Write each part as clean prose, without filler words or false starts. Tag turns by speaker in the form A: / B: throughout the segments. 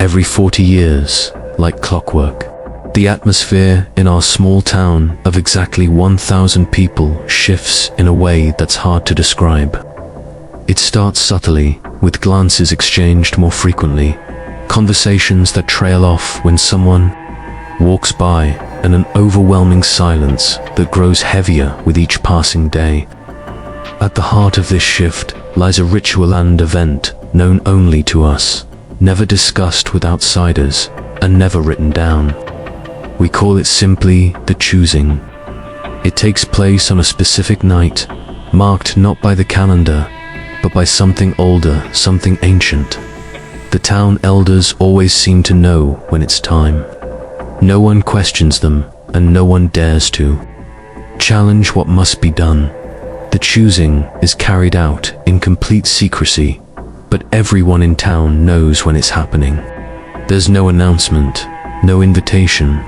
A: every 40 years, like clockwork. The atmosphere in our small town of exactly 1,000 people shifts in a way that's hard to describe. It starts subtly, with glances exchanged more frequently, conversations that trail off when someone walks by, and an overwhelming silence that grows heavier with each passing day. At the heart of this shift lies a ritual and event known only to us, never discussed with outsiders, and never written down. We call it simply the choosing. It takes place on a specific night, marked not by the calendar, but by something older, something ancient. The town elders always seem to know when it's time. No one questions them, and no one dares to challenge what must be done. The choosing is carried out in complete secrecy, but everyone in town knows when it's happening. There's no announcement, no invitation,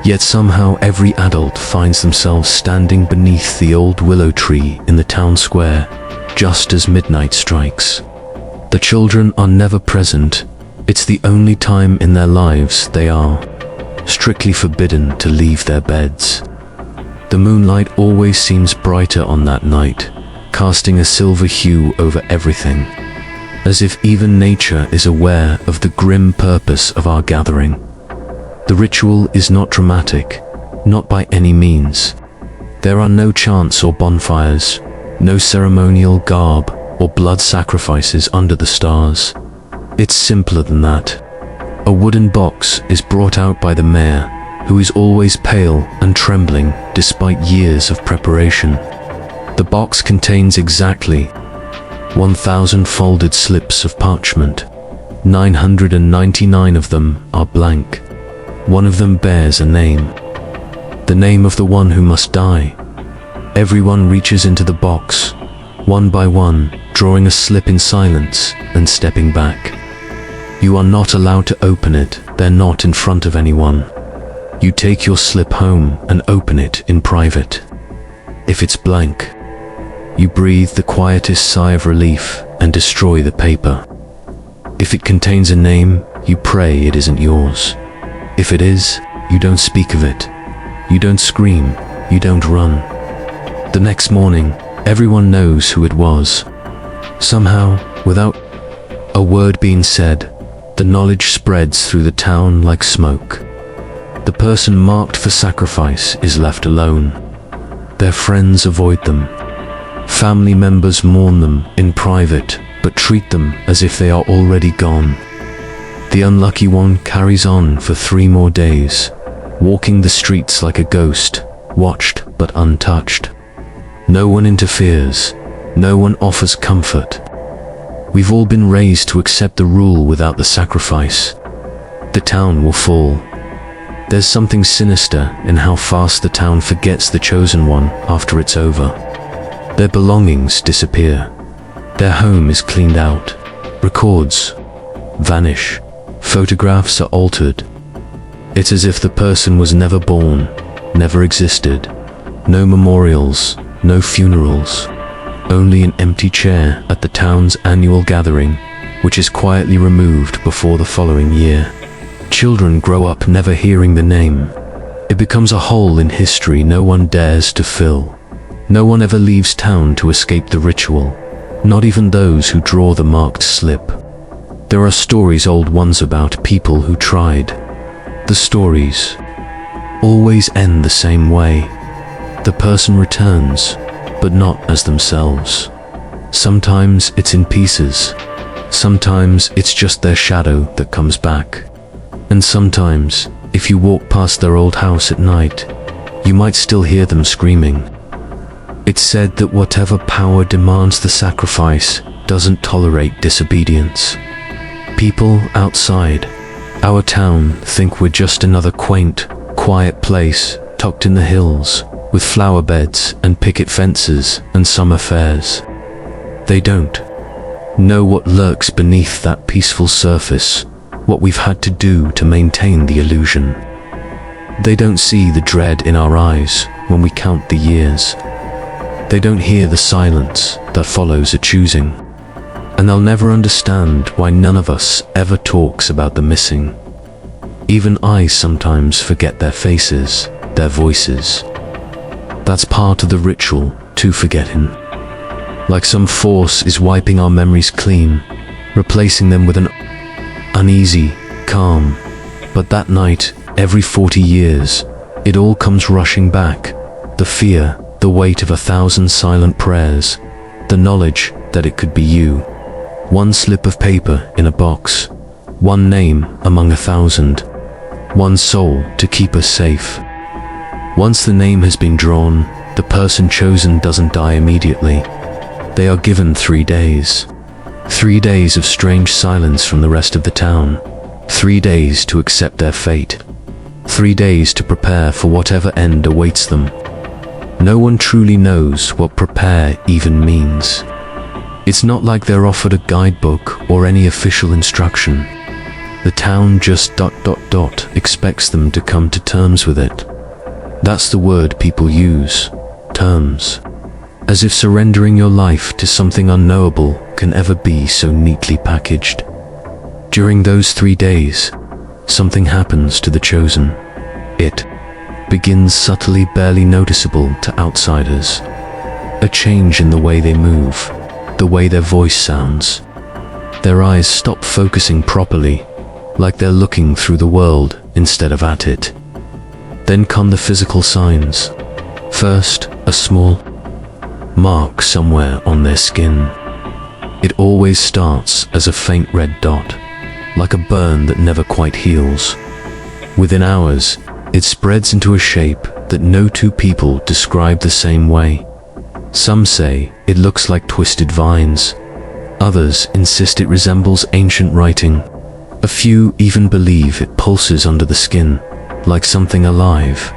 A: yet somehow every adult finds themselves standing beneath the old willow tree in the town square, just as midnight strikes. The children are never present. It's the only time in their lives they are strictly forbidden to leave their beds. The moonlight always seems brighter on that night, casting a silver hue over everything, as if even nature is aware of the grim purpose of our gathering. The ritual is not dramatic, not by any means. There are no chants or bonfires, no ceremonial garb or blood sacrifices under the stars. It's simpler than that. A wooden box is brought out by the mayor, who is always pale and trembling despite years of preparation. The box contains exactly 1,000 folded slips of parchment. 999 of them are blank. One of them bears a name. The name of the one who must die. Everyone reaches into the box, one by one, drawing a slip in silence and stepping back. You are not allowed to open it, they're not in front of anyone. You take your slip home and open it in private. If it's blank, you breathe the quietest sigh of relief and destroy the paper. If it contains a name, you pray it isn't yours. If it is, you don't speak of it. You don't scream, you don't run. The next morning, everyone knows who it was. Somehow, without a word being said, the knowledge spreads through the town like smoke. The person marked for sacrifice is left alone. Their friends avoid them. Family members mourn them in private, but treat them as if they are already gone. The unlucky one carries on for 3 more days, walking the streets like a ghost, watched but untouched. No one interferes, no one offers comfort. We've all been raised to accept the rule without the sacrifice. The town will fall. There's something sinister in how fast the town forgets the chosen one after it's over. Their belongings disappear. Their home is cleaned out. Records vanish. Photographs are altered. It's as if the person was never born, never existed. No memorials, no funerals. Only an empty chair at the town's annual gathering, which is quietly removed before the following year. Children grow up never hearing the name. It becomes a hole in history no one dares to fill. No one ever leaves town to escape the ritual, not even those who draw the marked slip. There are stories, old ones, about people who tried. The stories always end the same way. The person returns, but not as themselves. Sometimes it's in pieces. Sometimes it's just their shadow that comes back. And sometimes, if you walk past their old house at night, you might still hear them screaming. It's said that whatever power demands the sacrifice doesn't tolerate disobedience. People outside our town think we're just another quaint, quiet place tucked in the hills, with flower beds and picket fences and summer fairs. They don't know what lurks beneath that peaceful surface, what we've had to do to maintain the illusion. They don't see the dread in our eyes when we count the years. They don't hear the silence that follows a choosing. And they'll never understand why none of us ever talks about the missing. Even I sometimes forget their faces, their voices. That's part of the ritual, to forgetting. Like some force is wiping our memories clean, replacing them with an uneasy calm. But that night, every 40 years, it all comes rushing back. The fear, the weight of 1,000 silent prayers, the knowledge that it could be you. One slip of paper in a box, one name among 1,000, one soul to keep us safe. Once the name has been drawn, the person chosen doesn't die immediately. They are given 3 days. 3 days of strange silence from the rest of the town. 3 days to accept their fate. 3 days to prepare for whatever end awaits them. No one truly knows what prepare even means. It's not like they're offered a guidebook or any official instruction. The town just ... expects them to come to terms with it. That's the word people use, terms. As if surrendering your life to something unknowable can ever be so neatly packaged. During those 3 days, something happens to the chosen. It begins subtly, barely noticeable to outsiders. A change in the way they move, the way their voice sounds. Their eyes stop focusing properly, like they're looking through the world instead of at it. Then come the physical signs. First, a small mark somewhere on their skin. It always starts as a faint red dot, like a burn that never quite heals. Within hours, it spreads into a shape that no two people describe the same way. Some say it looks like twisted vines. Others insist it resembles ancient writing. A few even believe it pulses under the skin, like something alive.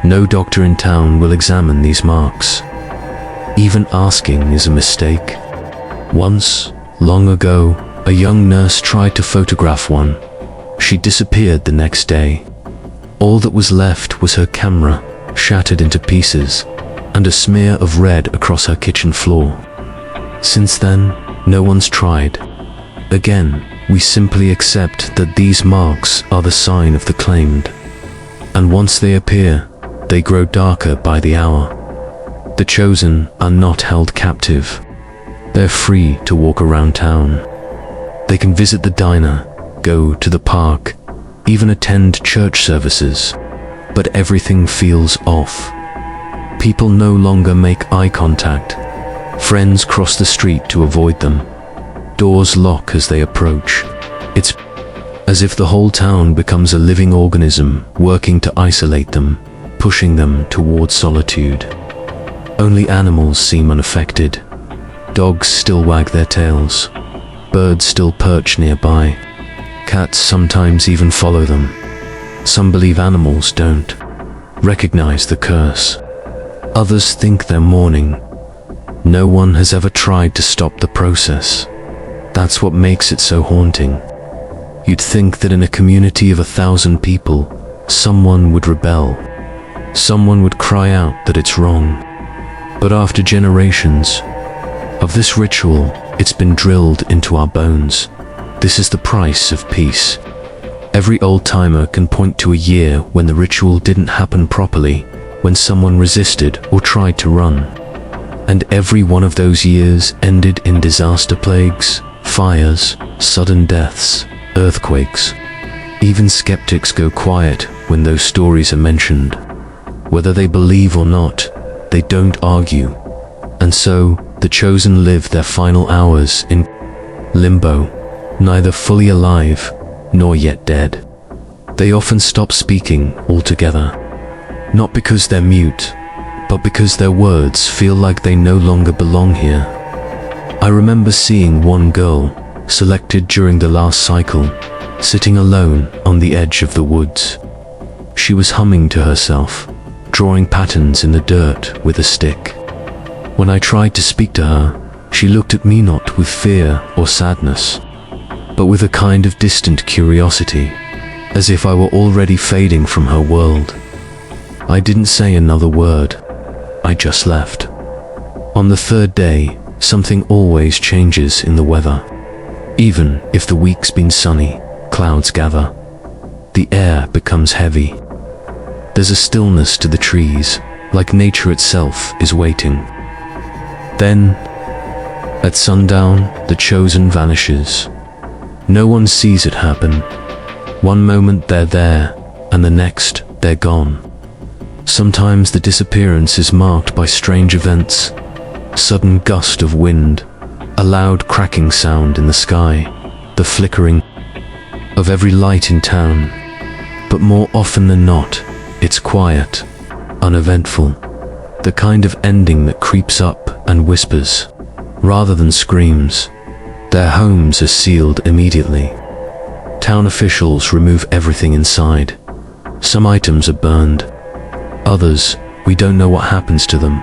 A: No doctor in town will examine these marks. Even asking is a mistake. Once, long ago, a young nurse tried to photograph one. She disappeared the next day. All that was left was her camera, shattered into pieces, and a smear of red across her kitchen floor. Since then, no one's tried. Again, we simply accept that these marks are the sign of the claimed. And once they appear, they grow darker by the hour. The chosen are not held captive. They're free to walk around town. They can visit the diner, go to the park, even attend church services, but everything feels off. People no longer make eye contact. Friends cross the street to avoid them. Doors lock as they approach. It's as if the whole town becomes a living organism working to isolate them, pushing them toward solitude. Only animals seem unaffected. Dogs still wag their tails. Birds still perch nearby. Cats sometimes even follow them. Some believe animals don't recognize the curse. Others think they're mourning. No one has ever tried to stop the process. That's what makes it so haunting. You'd think that in a community of 1,000 people, someone would rebel. Someone would cry out that it's wrong. But after generations of this ritual, it's been drilled into our bones. This is the price of peace. Every old-timer can point to a year when the ritual didn't happen properly, when someone resisted or tried to run. And every one of those years ended in disaster, plagues, fires, sudden deaths, earthquakes. Even skeptics go quiet when those stories are mentioned. Whether they believe or not, they don't argue. And so, the chosen live their final hours in limbo, neither fully alive nor yet dead. They often stop speaking altogether, not because they're mute, but because their words feel like they no longer belong here. I remember seeing one girl, selected during the last cycle, sitting alone on the edge of the woods. She was humming to herself, drawing patterns in the dirt with a stick. When I tried to speak to her, she looked at me not with fear or sadness, but with a kind of distant curiosity, as if I were already fading from her world. I didn't say another word. I just left. On the third day, something always changes in the weather. Even if the week's been sunny, clouds gather. The air becomes heavy. There's a stillness to the trees, like nature itself is waiting. Then, at sundown, the chosen vanishes. No one sees it happen. One moment they're there, and the next they're gone. Sometimes the disappearance is marked by strange events. Sudden gust of wind, a loud cracking sound in the sky, the flickering of every light in town. But more often than not, it's quiet, uneventful, the kind of ending that creeps up and whispers, rather than screams. Their homes are sealed immediately. Town officials remove everything inside. Some items are burned. Others, we don't know what happens to them.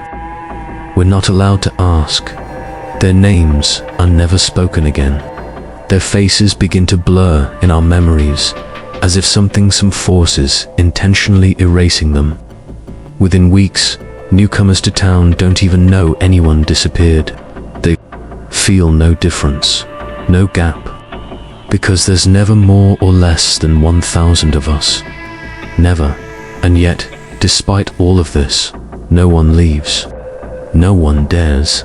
A: We're not allowed to ask. Their names are never spoken again. Their faces begin to blur in our memories, as if some forces intentionally erasing them. Within weeks, newcomers to town don't even know anyone disappeared. They feel no difference, no gap, because there's never more or less than 1,000 of us. Never. And yet, despite all of this, no one leaves. No one dares.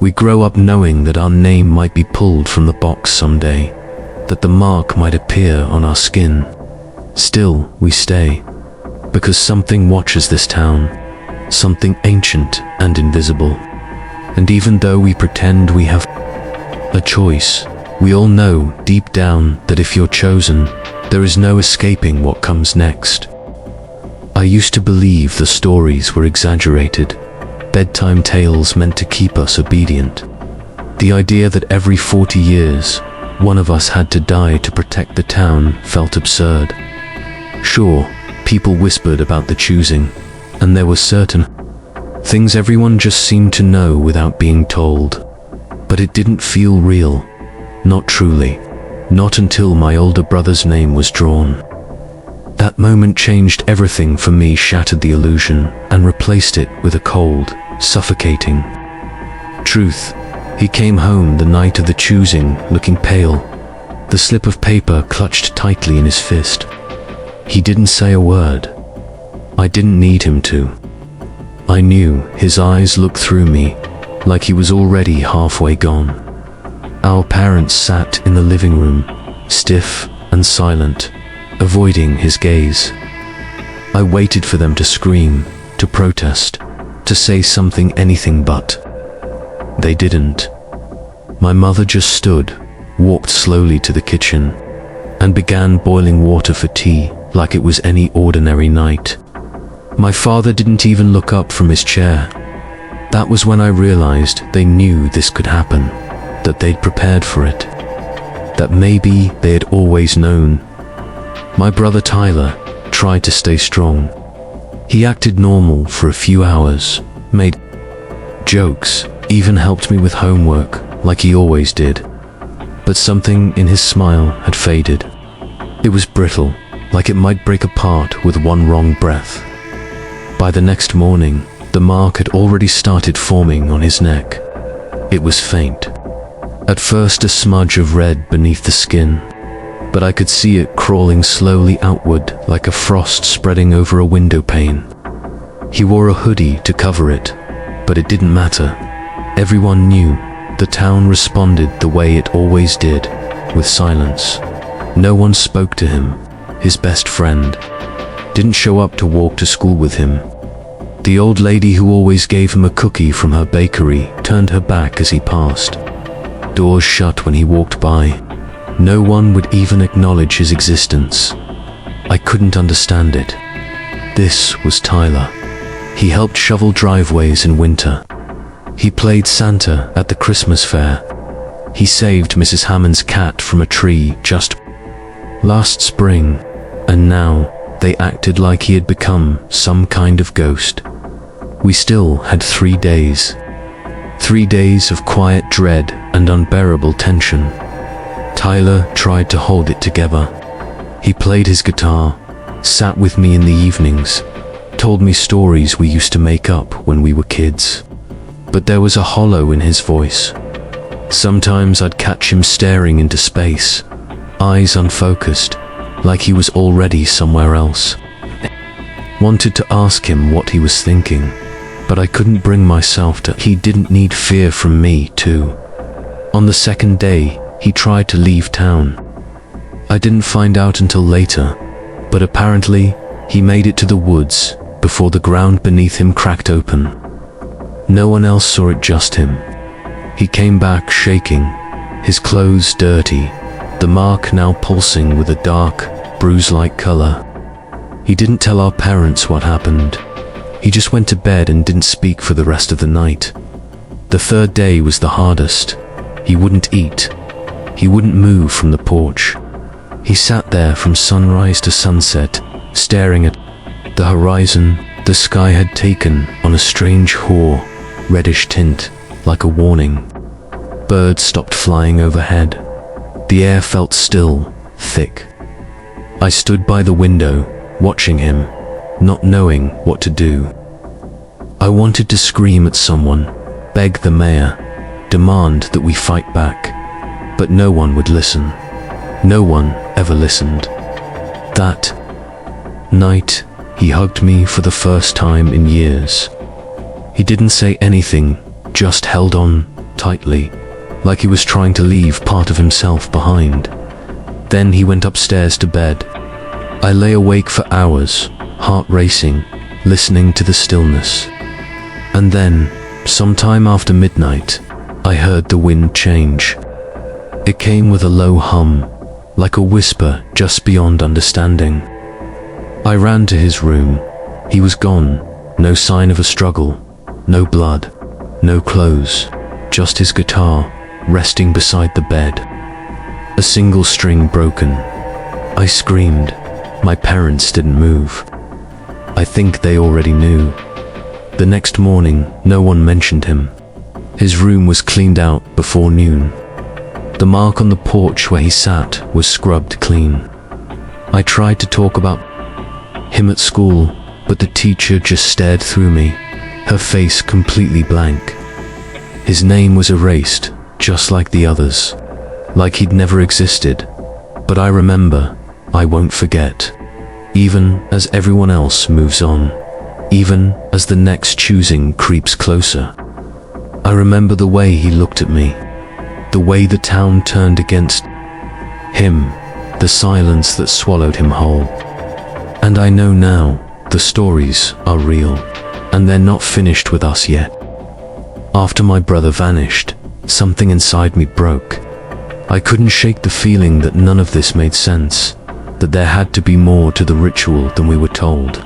A: We grow up knowing that our name might be pulled from the box someday, that the mark might appear on our skin. Still, we stay, because something watches this town, something ancient and invisible. And even though we pretend we have a choice, we all know deep down that if you're chosen, there is no escaping what comes next. I used to believe the stories were exaggerated, bedtime tales meant to keep us obedient. The idea that every 40 years, one of us had to die to protect the town felt absurd. Sure, people whispered about the choosing, and there were certain things everyone just seemed to know without being told. But it didn't feel real, not truly, not until my older brother's name was drawn. That moment changed everything for me, shattered the illusion, and replaced it with a cold, suffocating truth. He came home the night of the choosing, looking pale, the slip of paper clutched tightly in his fist. He didn't say a word. I didn't need him to. I knew his eyes looked through me, like he was already halfway gone. Our parents sat in the living room, stiff and silent, avoiding his gaze. I waited for them to scream, to protest, to say something, anything but. They didn't. My mother just stood, walked slowly to the kitchen, and began boiling water for tea like it was any ordinary night. My father didn't even look up from his chair. That was when I realized they knew this could happen, that they'd prepared for it, that maybe they had always known. My brother Tyler tried to stay strong. He acted normal for a few hours, made jokes, even helped me with homework, like he always did. But something in his smile had faded. It was brittle, like it might break apart with one wrong breath. By the next morning, the mark had already started forming on his neck. It was faint. At first a smudge of red beneath the skin, but I could see it crawling slowly outward like a frost spreading over a window pane. He wore a hoodie to cover it, but it didn't matter. Everyone knew. The town responded the way it always did, with silence. No one spoke to him. His best friend didn't show up to walk to school with him. The old lady who always gave him a cookie from her bakery turned her back as he passed. Doors shut when he walked by. No one would even acknowledge his existence. I couldn't understand it. This was Tyler. He helped shovel driveways in winter. He played Santa at the Christmas fair. He saved Mrs. Hammond's cat from a tree just last spring, and now they acted like he had become some kind of ghost. We still had 3 days. 3 days of quiet dread and unbearable tension. Tyler tried to hold it together. He played his guitar, sat with me in the evenings, told me stories we used to make up when we were kids. but there was a hollow in his voice. Sometimes I'd catch him staring into space, eyes unfocused, like he was already somewhere else. Wanted to ask him what he was thinking, but I couldn't bring myself to. He didn't need fear from me, too. On the second day, he tried to leave town. I didn't find out until later, but apparently, he made it to the woods before the ground beneath him cracked open. No one else saw it, just him. He came back shaking, his clothes dirty, the mark now pulsing with a dark, bruise-like color. He didn't tell our parents what happened. He just went to bed and didn't speak for the rest of the night. The third day was the hardest. He wouldn't eat. He wouldn't move from the porch. He sat there from sunrise to sunset, staring at the horizon. The sky had taken on a strange hoar, reddish tint, like a warning. Birds stopped flying overhead. The air felt still, thick. I stood by the window, watching him, not knowing what to do. I wanted to scream at someone, beg the mayor, demand that we fight back, but no one would listen. No one ever listened. That night, he hugged me for the first time in years. He didn't say anything, just held on tightly, like he was trying to leave part of himself behind. Then he went upstairs to bed. I lay awake for hours, heart racing, listening to the stillness. And then, sometime after midnight, I heard the wind change. It came with a low hum, like a whisper just beyond understanding. I ran to his room. He was gone, no sign of a struggle, no blood, no clothes, just his guitar resting beside the bed. A single string broken. I screamed. My parents didn't move. I think they already knew. The next morning, no one mentioned him. His room was cleaned out before noon. The mark on the porch where he sat was scrubbed clean. I tried to talk about him at school, but the teacher just stared through me, her face completely blank. His name was erased, just like the others, like he'd never existed. But I remember, I won't forget, even as everyone else moves on, even as the next choosing creeps closer. I remember the way he looked at me, the way the town turned against him, the silence that swallowed him whole. And I know now, the stories are real, and they're not finished with us yet. After my brother vanished, something inside me broke. I couldn't shake the feeling that none of this made sense, that there had to be more to the ritual than we were told.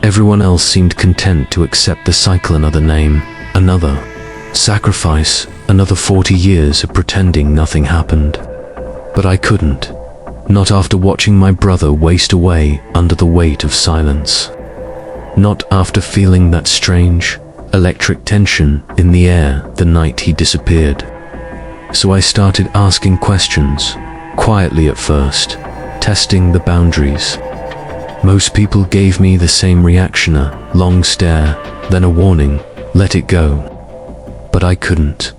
A: Everyone else seemed content to accept the cycle, another name, another sacrifice, another 40 years of pretending nothing happened. But I couldn't. Not after watching my brother waste away under the weight of silence. Not after feeling that strange, electric tension in the air the night he disappeared. So I started asking questions, quietly at first, testing the boundaries. Most people gave me the same reaction, a long stare, then a warning, let it go. But I couldn't.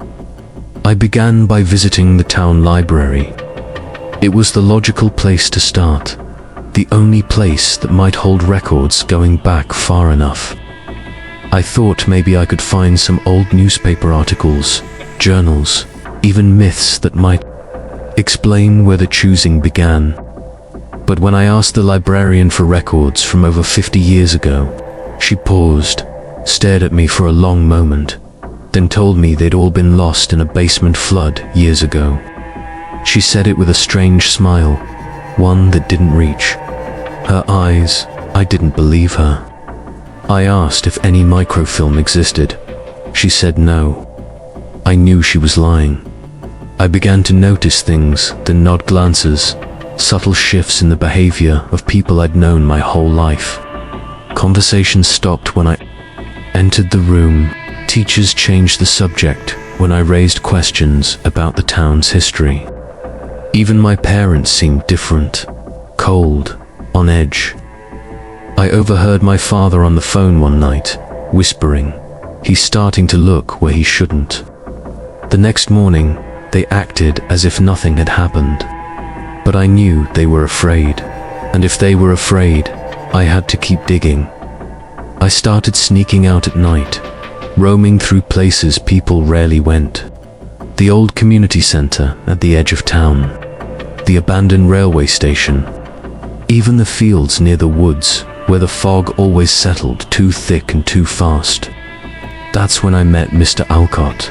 A: I began by visiting the town library. It was the logical place to start, the only place that might hold records going back far enough. I thought maybe I could find some old newspaper articles, journals, even myths that might explain where the choosing began. But when I asked the librarian for records from over 50 years ago, she paused, stared at me for a long moment, then told me they'd all been lost in a basement flood years ago. She said it with a strange smile, one that didn't reach her eyes. I didn't believe her. I asked if any microfilm existed. She said no. I knew she was lying. I began to notice things, the nod glances, subtle shifts in the behavior of people I'd known my whole life. Conversations stopped when I entered the room. Teachers changed the subject when I raised questions about the town's history. Even my parents seemed different, cold, on edge. I overheard my father on the phone one night, whispering, He's starting to look where he shouldn't. The next morning, they acted as if nothing had happened. But I knew they were afraid. And if they were afraid, I had to keep digging. I started sneaking out at night, roaming through places people rarely went. The old community center at the edge of town, the abandoned railway station, even the fields near the woods where the fog always settled too thick and too fast. That's when I met Mr. Alcott.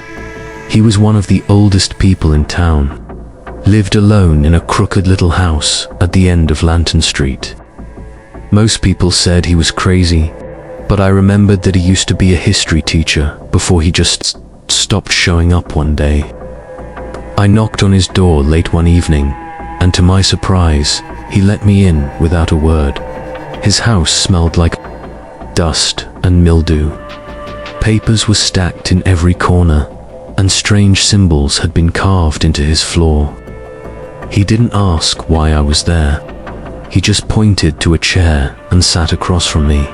A: He was one of the oldest people in town, lived alone in a crooked little house at the end of Lantern Street. Most people said he was crazy, but I remembered that he used to be a history teacher before he just stopped showing up one day. I knocked on his door late one evening, and to my surprise, he let me in without a word. His house smelled like dust and mildew. Papers were stacked in every corner, and strange symbols had been carved into his floor. He didn't ask why I was there. He just pointed to a chair and sat across from me.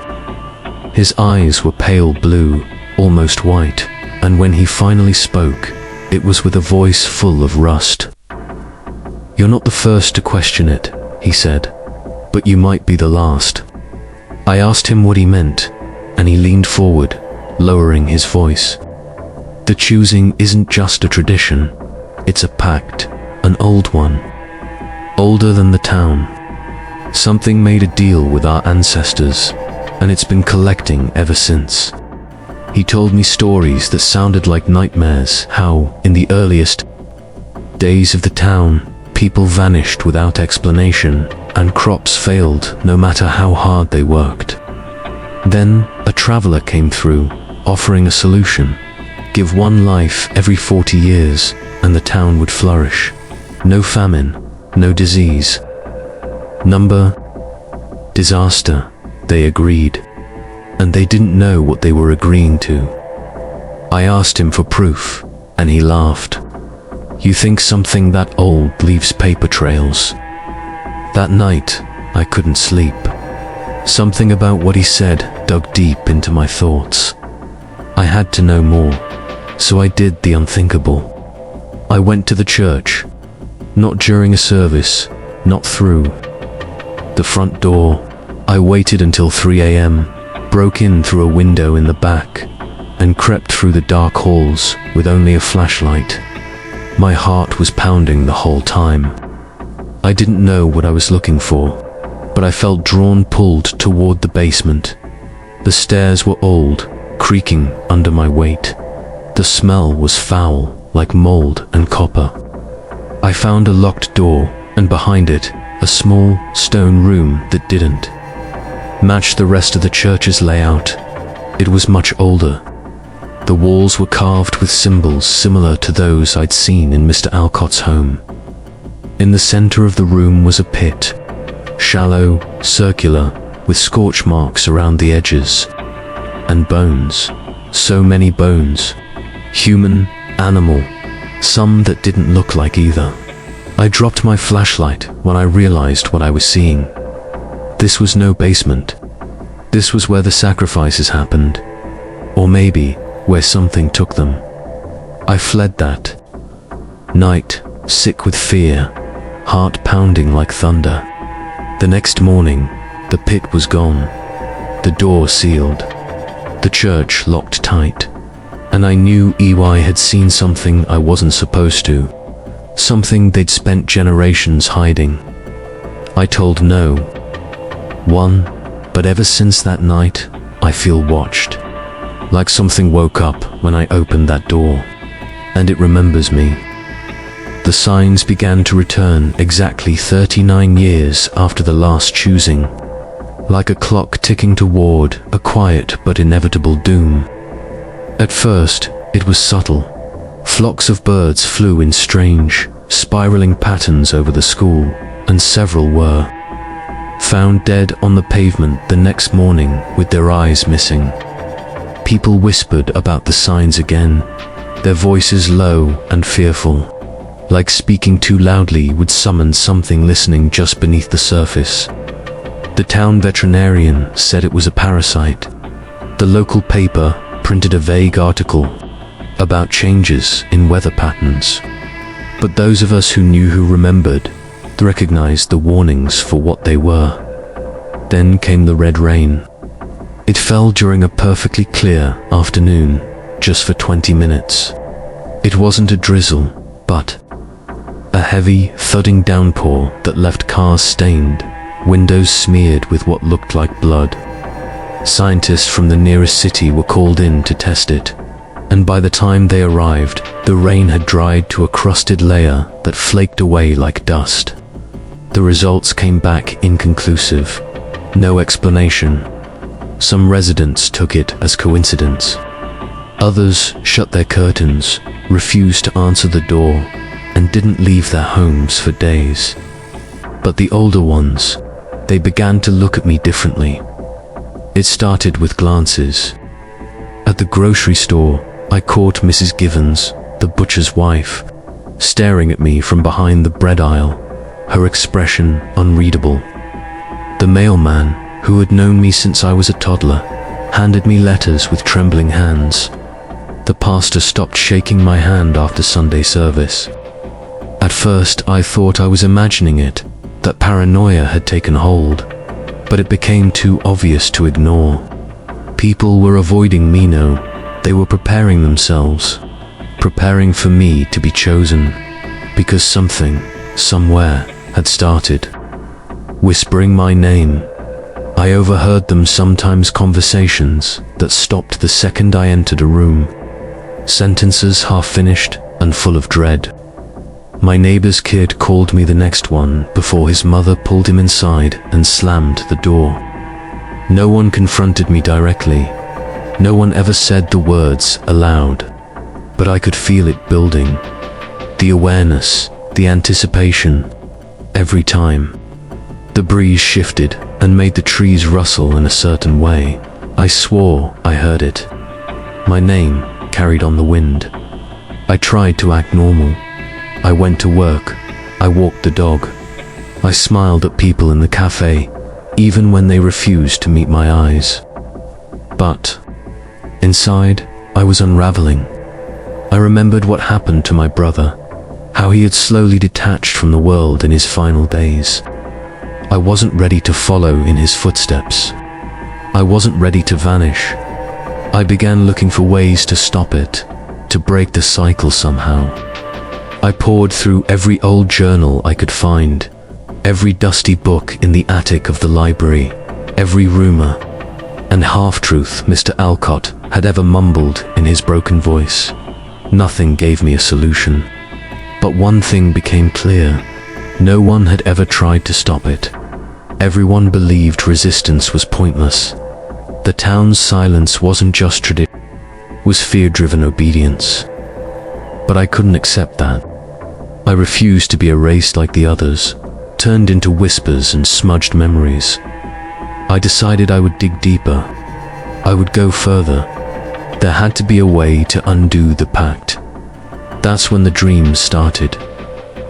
A: His eyes were pale blue, almost white, and when he finally spoke, it was with a voice full of rust. "You're not the first to question it," he said, "but you might be the last." I asked him what he meant, and he leaned forward, lowering his voice. "The choosing isn't just a tradition, it's a pact, an old one, older than the town. Something made a deal with our ancestors, and it's been collecting ever since." He told me stories that sounded like nightmares, how, in the earliest days of the town, people vanished without explanation, and crops failed no matter how hard they worked. Then, a traveler came through, offering a solution. Give one life every 40 years, and the town would flourish. No famine, no disease. Number, disaster, they agreed. And they didn't know what they were agreeing to. I asked him for proof, and he laughed. "You think something that old leaves paper trails?" That night, I couldn't sleep. Something about what he said dug deep into my thoughts. I had to know more, so I did the unthinkable. I went to the church, not during a service, not through the front door. I waited until 3 a.m., broke in through a window in the back, and crept through the dark halls with only a flashlight. My heart was pounding the whole time. I didn't know what I was looking for, but I felt drawn, pulled toward the basement. The stairs were old, creaking under my weight. The smell was foul, like mold and copper. I found a locked door, and behind it, a small stone room that didn't match the rest of the church's layout. It was much older. The walls were carved with symbols similar to those I'd seen in Mr. Alcott's home. In the center of the room was a pit, shallow, circular, with scorch marks around the edges. And bones. So many bones. Human, animal, some that didn't look like either. I dropped my flashlight when I realized what I was seeing. This was no basement. This was where the sacrifices happened. Or maybe where something took them. I fled that night, sick with fear, heart pounding like thunder. The next morning, the pit was gone. The door sealed. The church locked tight. And I knew EY had seen something I wasn't supposed to. Something they'd spent generations hiding. I told no one, but ever since that night, I feel watched. Like something woke up when I opened that door, and it remembers me. The signs began to return exactly 39 years after the last choosing, like a clock ticking toward a quiet but inevitable doom. At first, it was subtle. Flocks of birds flew in strange, spiraling patterns over the school, and several were found dead on the pavement the next morning with their eyes missing. People whispered about the signs again, their voices low and fearful, like speaking too loudly would summon something listening just beneath the surface. The town veterinarian said it was a parasite. The local paper printed a vague article about changes in weather patterns. But those of us who knew, who remembered, recognized the warnings for what they were. Then came the red rain. It fell during a perfectly clear afternoon, just for 20 minutes. It wasn't a drizzle, but a heavy, thudding downpour that left cars stained, windows smeared with what looked like blood. Scientists from the nearest city were called in to test it, and by the time they arrived, the rain had dried to a crusted layer that flaked away like dust. The results came back inconclusive. No explanation. Some residents took it as coincidence. Others shut their curtains, refused to answer the door, and didn't leave their homes for days. But the older ones, they began to look at me differently. It started with glances. At the grocery store, I caught Mrs. Givens, the butcher's wife, staring at me from behind the bread aisle, her expression unreadable. The mailman, who had known me since I was a toddler, handed me letters with trembling hands. The pastor stopped shaking my hand after Sunday service. At first, I thought I was imagining it, that paranoia had taken hold, but it became too obvious to ignore. People were avoiding me now. They were preparing themselves, preparing for me to be chosen, because something, somewhere, had started. Whispering my name. I overheard them sometimes, conversations that stopped the second I entered a room. Sentences half finished and full of dread. My neighbor's kid called me the next one before his mother pulled him inside and slammed the door. No one confronted me directly. No one ever said the words aloud. But I could feel it building. The awareness, the anticipation. Every time. The breeze shifted and made the trees rustle in a certain way. I swore I heard it. My name carried on the wind. I tried to act normal. I went to work. I walked the dog. I smiled at people in the cafe, even when they refused to meet my eyes. But inside, I was unraveling. I remembered what happened to my brother, how he had slowly detached from the world in his final days. I wasn't ready to follow in his footsteps. I wasn't ready to vanish. I began looking for ways to stop it, to break the cycle somehow. I poured through every old journal I could find, every dusty book in the attic of the library, every rumor and half-truth Mr. Alcott had ever mumbled in his broken voice. Nothing gave me a solution. But one thing became clear. No one had ever tried to stop it. Everyone believed resistance was pointless. The town's silence wasn't just tradition, it was fear-driven obedience. But I couldn't accept that. I refused to be erased like the others, turned into whispers and smudged memories. I decided I would dig deeper. I would go further. There had to be a way to undo the pact. That's when the dreams started.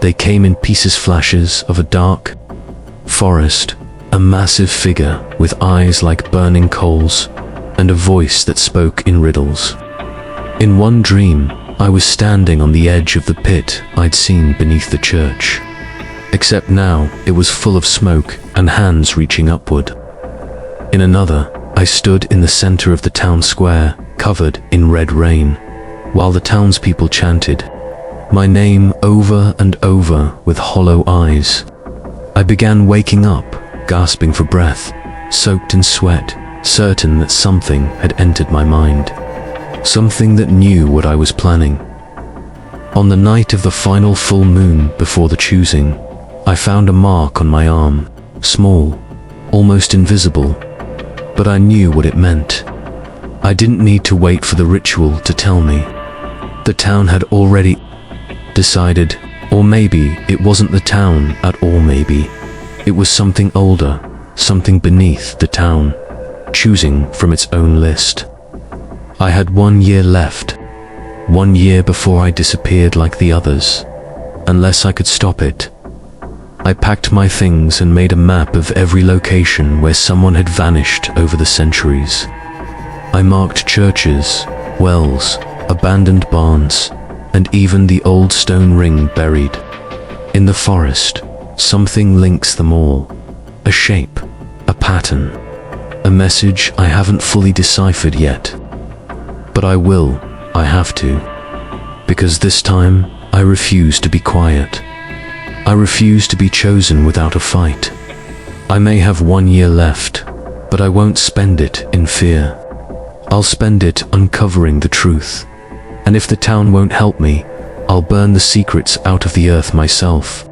A: They came in pieces, flashes of a dark forest, a massive figure with eyes like burning coals, and a voice that spoke in riddles. In one dream, I was standing on the edge of the pit I'd seen beneath the church. Except now, it was full of smoke and hands reaching upward. In another, I stood in the center of the town square, covered in red rain, while the townspeople chanted my name over and over with hollow eyes. I began waking up, gasping for breath, soaked in sweat, certain that something had entered my mind. Something that knew what I was planning. On the night of the final full moon before the choosing, I found a mark on my arm, small, almost invisible, but I knew what it meant. I didn't need to wait for the ritual to tell me. The town had already decided, or maybe it wasn't the town at all, maybe. It was something older, something beneath the town, choosing from its own list. I had 1 year left, 1 year before I disappeared like the others, unless I could stop it. I packed my things and made a map of every location where someone had vanished over the centuries. I marked churches, wells, abandoned barns, and even the old stone ring buried. In the forest, something links them all. A shape, a pattern, a message I haven't fully deciphered yet. But I will, I have to. Because this time, I refuse to be quiet. I refuse to be chosen without a fight. I may have 1 year left, but I won't spend it in fear. I'll spend it uncovering the truth. And if the town won't help me, I'll burn the secrets out of the earth myself.